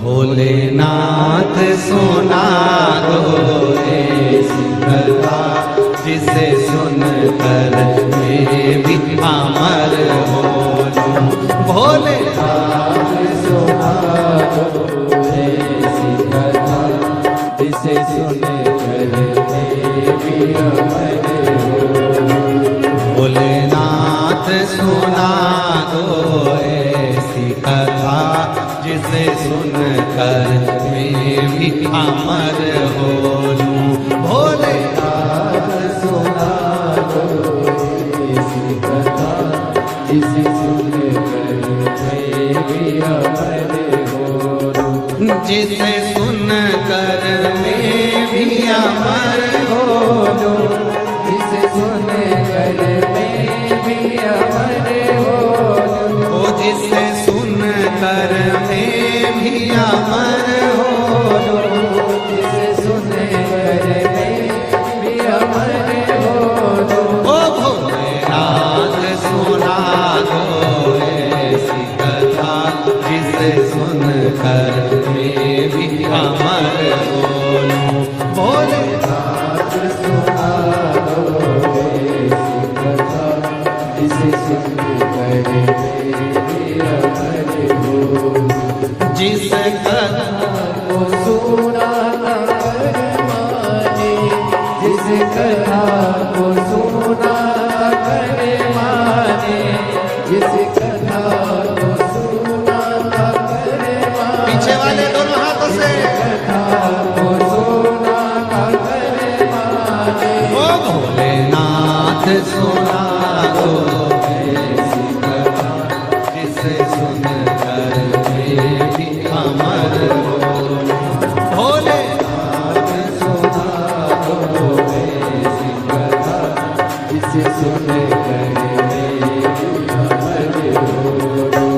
भोलेनाथ सुना दो ऐसी कथा जिसे सुनकर मैं भी अमर हो लूं। भोलेनाथ सुना दो ऐसी कथा जिसे सुनकर मैं भी अमर हो लूं। भोलेनाथ सुना दो ऐसी कथा जिसे सुनकर मैं भी अमर हो लूं। भोलेनाथ सुना दो ऐसी कथा जिसे सुनकर मैं भी अमर हो लूं। जिसे सुनकर मैं भी अमर हो लूं। जिसे सुनकर मैं भी अमर हो लूं। जिसे सुनकर मैं भी अमर हो लूं। जिसे सुनकर मैं भी अमर हो लूं। ओ भोलेनाथ सुना दो ऐसी कथा जिसे सुनकर मैं भी अमर हो लूं। भोलेनाथ सुना दो ऐसी कथा जिसे सुनकर जिस कथा को सुना कर माने। जिस कथा को सुना कर माने। जिस कथा को सुना कर माने। पीछे वाले दोनों हाथों से कथा को सुना कर माने। ओ भोलेनाथ सुना दो ऐसी कथा जिसे सुनकर मैं भी अमर हो लूं। भोलेनाथ सुना दो ऐसी कथा जिसे सुनकर मैं भी अमर हो लूं।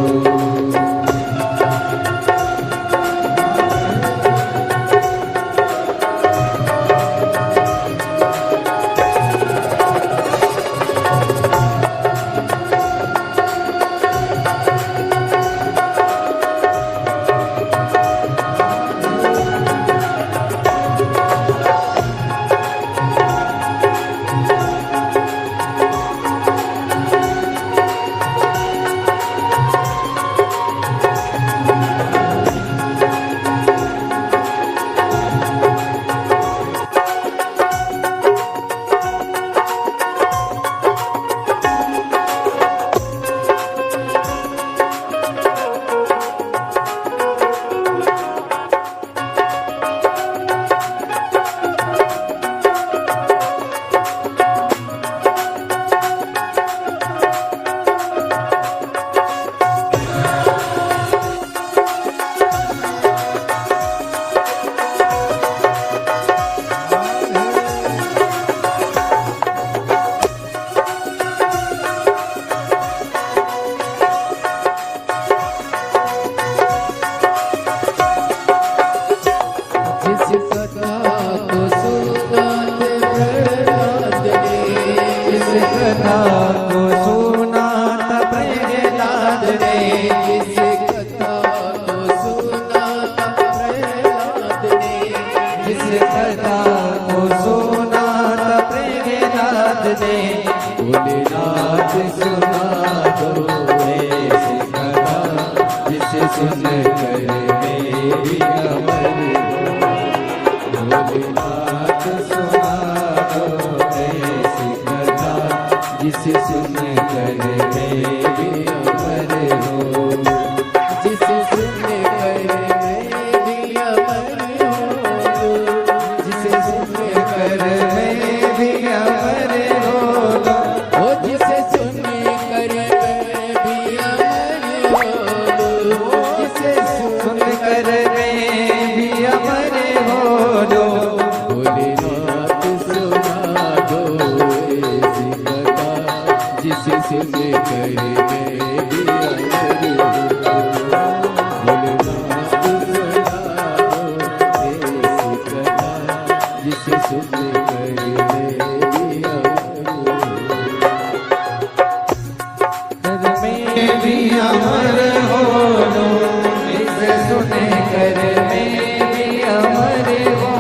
कर में भी अमर हो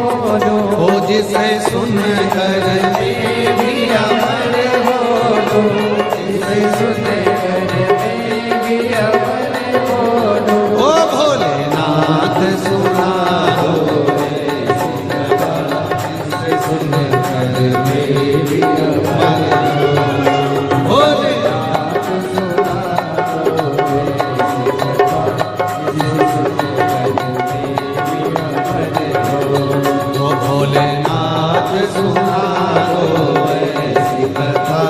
लो, ओ जिसे सुन कर में भी अमर हो लो, जिसे सुन कर में भी अमर हो लो। ओ भोलेनाथ सुना दो, जिसे सुन कर में भी अमर हो लो। भोलेनाथ सुना दो, जिसे सुन कर में भी अमर हो लो। ओ भोलेनाथ सुना दो ऐसी कथा,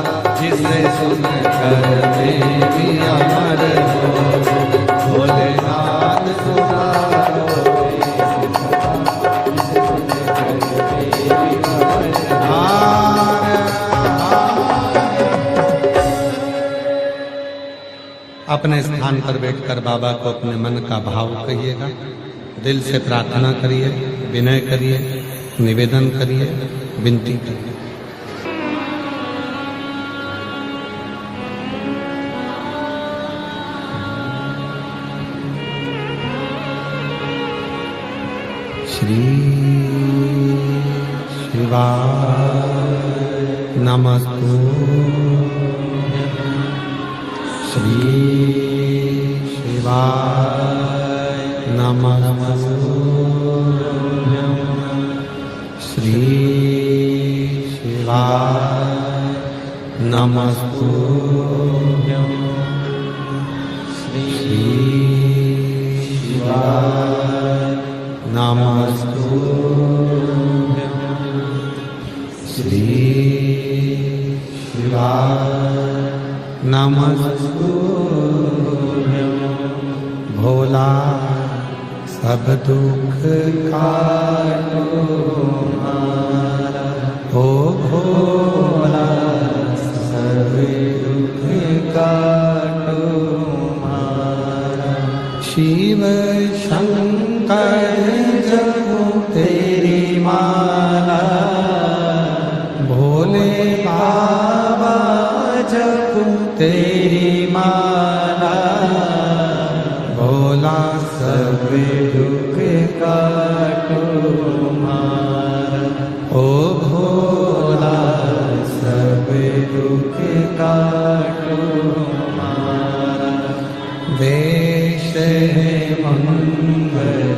जिसे सुन कर में भी अमर हो। भोलेनाथ सुना दो ऐसी कथा, जिसे सुन कर में भी अमर हो। अपने स्थान पर बैठकर बाबा को अपने मन का भाव कहिएगा, दिल से प्रार्थना करिए, विनय करिए, निवेदन करिए, विनती करिए। श्री शिवाय नमस्तु, श्री शिवाय नमस्तु, श्री शिवाय नमस्तु, श्री शिवाय नमस्तु, श्री शिवाय नमस्तु। भोला सब दुख काटो मारा, ओ भोला सब दुख काटो मारा। शिव शंकर जपो तेरी माला, भोले बाबा जपो तेरी माला। भोला सब दुख काटो मारा, ओ भोला सब दुख काटो मारा। वेश है मंगल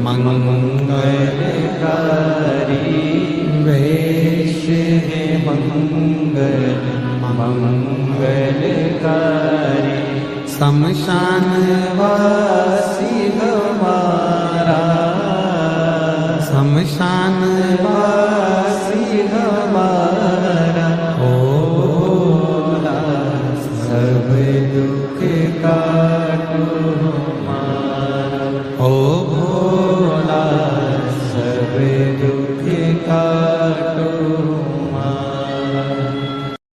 मंगलकारी, वेश है मंगल मंगलकारी। शमशान वासी हमारा, शमशान वासी हमारा। ओ भोला सब दुख काटो हमारा, ओ भोला सब दुख